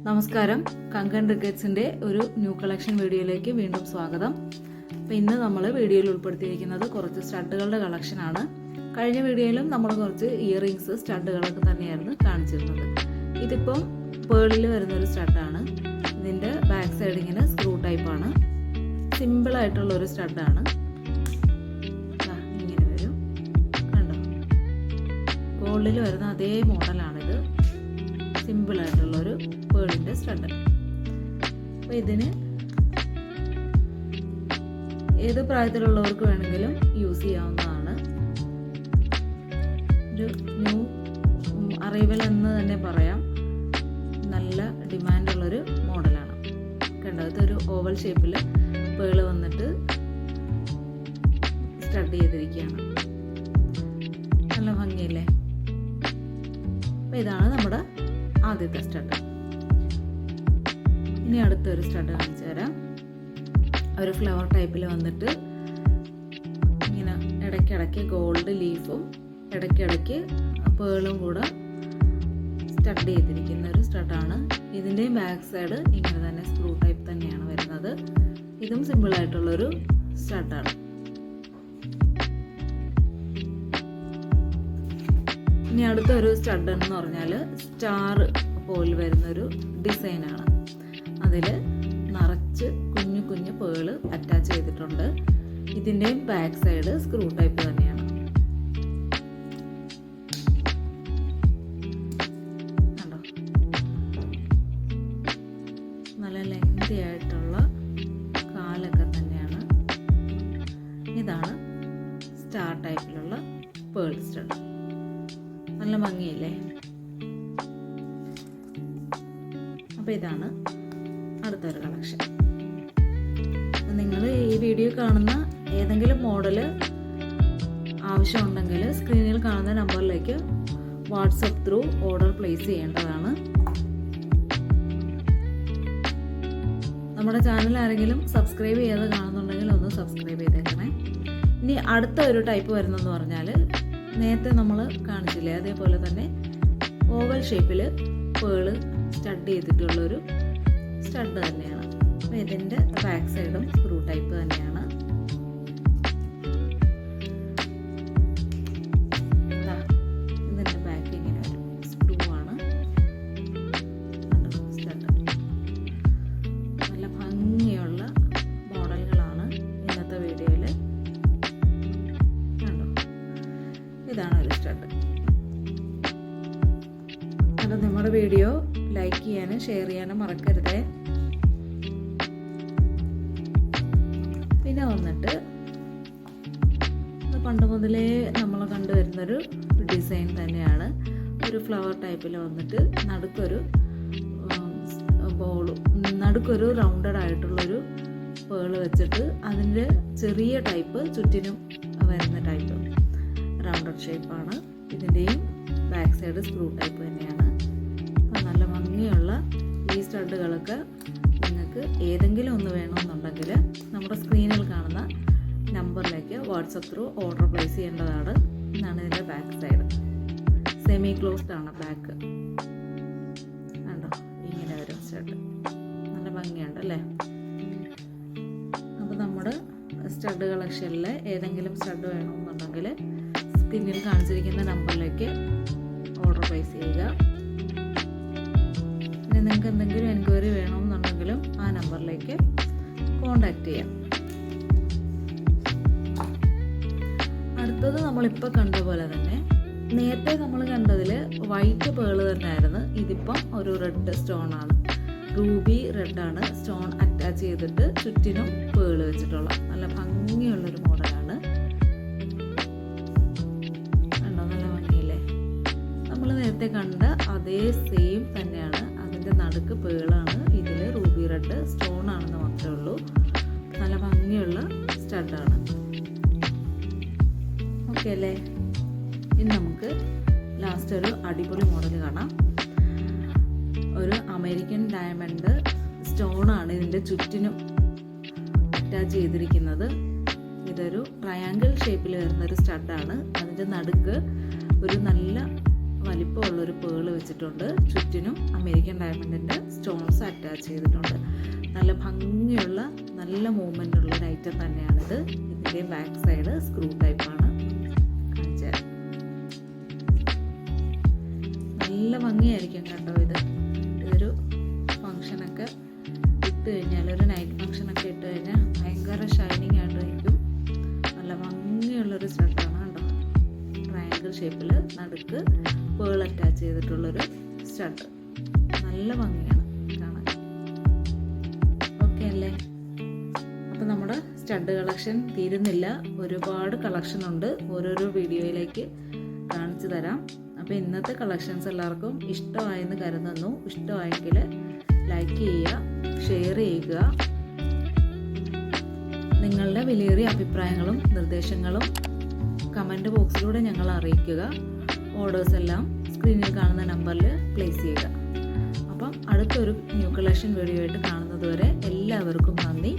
നമസ്കാരം, കങ്കൺ റിക്കറ്റ്സിൻ്റെ ഒരു new collection വീഡിയോയിലേക്ക് വീണ്ടും സ്വാഗതം. അപ്പോൾ ഇന്ന് നമ്മൾ വീഡിയോയിൽ ഉൾപ്പെടുത്തിയിരിക്കുന്നത് കുറച്ച് സ്റ്റഡുകളുടെ കളക്ഷനാണ്. കഴിഞ്ഞ വീഡിയോയിലും നമ്മൾ കുറച്ച് ഇയറിങ്സ് സ്റ്റഡുകളൊക്കെ തന്നെയായിരുന്നു കാണിച്ചിരുന്നത്. ഇതിപ്പം പേളിൽ വരുന്നൊരു സ്റ്റഡാണ്. ഇതിൻ്റെ ബാക്ക് സൈഡ് ഇങ്ങനെ സ്ക്രൂ ടൈപ്പാണ്. സിമ്പിളായിട്ടുള്ളൊരു സ്റ്റഡാണ്. ഇങ്ങനെ വരും, കണ്ടോ? ഗോൾഡിൽ വരുന്ന അതേ മോഡലാണിത്. സിമ്പിളായിട്ടുള്ളൊരു പേളിൻ്റെ സ്റ്റഡ്. അപ്പോൾ ഇതിന് ഏത് പ്രായത്തിലുള്ളവർക്ക് വേണമെങ്കിലും യൂസ് ചെയ്യാവുന്നതാണ്. ഒരു ന്യൂ അറൈവൽ എന്ന് തന്നെ പറയാം. നല്ല ഡിമാൻഡുള്ളൊരു മോഡലാണ്. കണ്ടോ, ഇതൊരു ഓവൽ ഷേപ്പിൽ പേള് വന്നിട്ട് സ്റ്റഡ് ചെയ്തിരിക്കുകയാണ്. നല്ല ഭംഗിയില്ലേ? അപ്പോൾ ഇതാണ് നമ്മുടെ ആദ്യത്തെ സ്റ്റഡ്. ഇനി അടുത്തൊരു സ്റ്റഡ് കാണിച്ചു തരാം. ഒരു ഫ്ലവർ ടൈപ്പിൽ വന്നിട്ട് ഇങ്ങനെ ഇടയ്ക്കിടയ്ക്ക് ഗോൾഡ് ലീഫും ഇടയ്ക്കിടയ്ക്ക് പേളും കൂടെ സ്റ്റഡ് ചെയ്തിരിക്കുന്ന ഒരു സ്റ്റഡാണ്. ഇതിൻ്റെയും ബാക്ക് സൈഡ് ഇങ്ങനെ തന്നെ സ്ക്രൂ ടൈപ്പ് തന്നെയാണ് വരുന്നത്. ഇതും സിമ്പിളായിട്ടുള്ളൊരു സ്റ്റഡാണ്. ഇനി അടുത്തൊരു സ്റ്റഡ് എന്ന് പറഞ്ഞാൽ സ്റ്റാർ പോലെ വരുന്നൊരു ഡിസൈനാണ്. അതിൽ നിറച്ച് കുഞ്ഞു കുഞ്ഞു പേള് അറ്റാച്ച് ചെയ്തിട്ടുണ്ട്. ഇതിൻ്റെയും ബാക്ക് സൈഡ് സ്ക്രൂ ടൈപ്പ് തന്നെയാണ്. കണ്ടോ, നല്ല ലെങ്തി ആയിട്ടുള്ള കാലൊക്കെ തന്നെയാണ്. ഇതാണ് സ്റ്റാർ ടൈപ്പിലുള്ള പേൾ സ്റ്റഡ്. നല്ല ഭംഗിയില്ലേ? അപ്പോൾ ഇതാണ് അടുത്തൊരു കളക്ഷൻ. നിങ്ങൾ ഈ വീഡിയോ കാണുന്ന ഏതെങ്കിലും മോഡല് ആവശ്യമുണ്ടെങ്കിൽ സ്ക്രീനിൽ കാണുന്ന നമ്പറിലേക്ക് വാട്സപ്പ് ത്രൂ ഓർഡർ പ്ലേസ് ചെയ്യേണ്ടതാണ്. നമ്മുടെ ചാനൽ ആരെങ്കിലും സബ്സ്ക്രൈബ് ചെയ്യാതെ കാണുന്നുണ്ടെങ്കിൽ ഒന്ന് സബ്സ്ക്രൈബ് ചെയ്തേക്കണേ. ഇനി അടുത്ത ഒരു ടൈപ്പ് വരുന്നതെന്ന് പറഞ്ഞാൽ നേരത്തെ നമ്മൾ കാണിച്ചില്ലേ, അതേപോലെ തന്നെ ഓവൽ ഷേപ്പിൽ പേള് സ്റ്റഡ് ചെയ്തിട്ടുള്ളൊരു സ്റ്റഡ് തന്നെയാണ്. അപ്പോൾ ഇതിൻ്റെ ബാക്ക് സൈഡും സ്ക്രൂ ടൈപ്പ് തന്നെയാണ്. ഇതിൻ്റെ ബാക്ക് ഇങ്ങനെ ഒരു സ്ക്രൂ ആണ്. സ്റ്റഡ് നല്ല ഭംഗിയുള്ള മോഡലുകളാണ് ഇന്നത്തെ വീഡിയോയിൽ. കണ്ടോ, ഇതാണ് ഒരു സ്റ്റഡ്. അത് നമ്മുടെ വീഡിയോ ലൈക്ക് ചെയ്യാനും ഷെയർ ചെയ്യാനും മറക്കരുതേ. പിന്നെ വന്നിട്ട് പണ്ട് മുതലേ നമ്മൾ കണ്ടുവരുന്നൊരു ഡിസൈൻ തന്നെയാണ്. ഒരു ഫ്ലവർ ടൈപ്പിൽ വന്നിട്ട് നടുക്കൊരു റൗണ്ടഡ് ആയിട്ടുള്ളൊരു പേള് വെച്ചിട്ട് അതിൻ്റെ ചെറിയ ടൈപ്പ് ചുറ്റിനും വരുന്ന ടൈപ്പ് റൗണ്ടഡ് ഷേപ്പാണ്. ഇതിൻ്റെയും ബാക്ക് സൈഡ് സ്ക്രൂ ടൈപ്പ് തന്നെയാണ്. നല്ല ഭംഗിയുള്ള ഈ സ്റ്റഡുകളൊക്കെ നിങ്ങൾക്ക് ഏതെങ്കിലും ഒന്ന് വേണമെന്നുണ്ടെങ്കിൽ നമ്മുടെ സ്ക്രീനിൽ കാണുന്ന നമ്പറിലേക്ക് വാട്സപ്പ് ത്രൂ ഓർഡർ പ്ലേസ് ചെയ്യേണ്ടതാണ്. എന്നാണ് ഇതിൻ്റെ ബാക്ക് സൈഡ്. സെമി ക്ലോസ്ഡ് ആണ് ബാക്ക്. കണ്ടോ, ഇങ്ങനെ ഒരു സ്റ്റഡ്. നല്ല ഭംഗിയുണ്ട് അല്ലേ? അപ്പോൾ നമ്മുടെ സ്റ്റഡ് കളക്ഷനിൽ ഏതെങ്കിലും സ്റ്റഡ് വേണമെന്നുണ്ടെങ്കിൽ സ്ക്രീനിൽ കാണിച്ചിരിക്കുന്ന നമ്പറിലേക്ക് ഓർഡർ പ്ലേസ് ചെയ്യുക. പിന്നെ നിങ്ങൾക്ക് എന്തെങ്കിലും എൻക്വയറി വേണമെന്നുണ്ടെങ്കിലും ആ നമ്പറിലേക്ക് കോണ്ടാക്ട് ചെയ്യാം. അടുത്തത് നമ്മളിപ്പോൾ കണ്ട പോലെ തന്നെ നേരത്തെ നമ്മൾ കണ്ടതിൽ വൈറ്റ് പേള് തന്നെയായിരുന്നു. ഇതിപ്പം ഒരു റെഡ് സ്റ്റോൺ ആണ്. റൂബി റെഡാണ് സ്റ്റോൺ അറ്റാച്ച് ചെയ്തിട്ട് ചുറ്റിനും പേള് വെച്ചിട്ടുള്ള നല്ല ഭംഗിയുള്ളൊരു മോഡലാണ്. കണ്ടോ, നല്ല ഭംഗിയില്ലേ? നമ്മൾ നേരത്തെ കണ്ട അതേ സെയിം തന്നെയാണ്. അതിൻ്റെ നടുക്ക് പേളാണ്. ഇതിൽ റൂബി റെഡ് സ്റ്റോൺ ആണെന്ന് മാത്രമേ ഉള്ളൂ. നല്ല ഭംഗിയുള്ള സ്റ്റഡാണ്. ഓക്കെ അല്ലേ? ഇനി നമുക്ക് ലാസ്റ്റ് ഒരു അടിപൊളി മോഡൽ കാണാം. ഒരു അമേരിക്കൻ ഡയമണ്ട് സ്റ്റോണാണ് ഇതിൻ്റെ ചുറ്റിനും അറ്റാച്ച് ചെയ്തിരിക്കുന്നത്. ഇതൊരു ട്രയാങ്കിൾ ഷേപ്പിൽ വരുന്നൊരു സ്റ്റഡാണ്. അതിൻ്റെ നടുക്ക് ഒരു നല്ല വലിപ്പമുള്ളൊരു പേള് വെച്ചിട്ടുണ്ട്. ചുറ്റിനും അമേരിക്കൻ ഡയമണ്ടിൻ്റെ സ്റ്റോൺസ് അറ്റാച്ച് ചെയ്തിട്ടുണ്ട്. നല്ല ഭംഗിയുള്ള നല്ല മൂവ്മെൻ്റ് ഉള്ള ഒരു ഐറ്റം തന്നെയാണിത്. ഇതിൻ്റെ ബാക്ക് സൈഡ് സ്ക്രൂ ടൈപ്പാണ്. കാണിച്ചുതരാം. നല്ല ഭംഗിയായിരിക്കും കേട്ടോ. ഇതൊരു ഫങ്ഷനൊക്കെ ഇട്ട് കഴിഞ്ഞാൽ, ഒരു നൈറ്റ് ഫങ്ഷനൊക്കെ ഇട്ട് കഴിഞ്ഞാൽ ഭയങ്കര ഷൈനിങ് ആയിട്ടിരിക്കും. നല്ല ഭംഗിയുള്ളൊരു സ്റ്റഡാണ് കേട്ടോ. ട്രയാങ്കിൾ ഷേപ്പിൽ നടുക്ക് പേൾ അറ്റാച്ച് ചെയ്തിട്ടുള്ളൊരു സ്റ്റഡ്. നല്ല ഭംഗിയാണ് കാണാൻ. ഓക്കെ അല്ലേ? അപ്പോൾ നമ്മുടെ സ്റ്റഡ് കളക്ഷൻ തീരുന്നില്ല. ഒരുപാട് കളക്ഷൻ ഉണ്ട്. ഓരോരോ വീഡിയോയിലേക്ക് കാണിച്ചു തരാം. അപ്പോൾ ഇന്നത്തെ കളക്ഷൻസ് എല്ലാവർക്കും ഇഷ്ടമായെന്ന് കരുതുന്നു. ഇഷ്ടമായെങ്കിൽ ലൈക്ക് ചെയ്യുക, ഷെയർ ചെയ്യുക. നിങ്ങളുടെ വിലയേറിയ അഭിപ്രായങ്ങളും നിർദ്ദേശങ്ങളും കമൻറ്റ് ബോക്സിലൂടെ ഞങ്ങളെ അറിയിക്കുക. ഓർഡേഴ്സ് എല്ലാം സ്ക്രീനിൽ കാണുന്ന നമ്പറിൽ പ്ലേസ് ചെയ്യുക. അപ്പം അടുത്തൊരു ന്യൂ കളക്ഷൻ വീഡിയോ ആയിട്ട് കാണുന്നത് വരെ എല്ലാവർക്കും നന്ദി.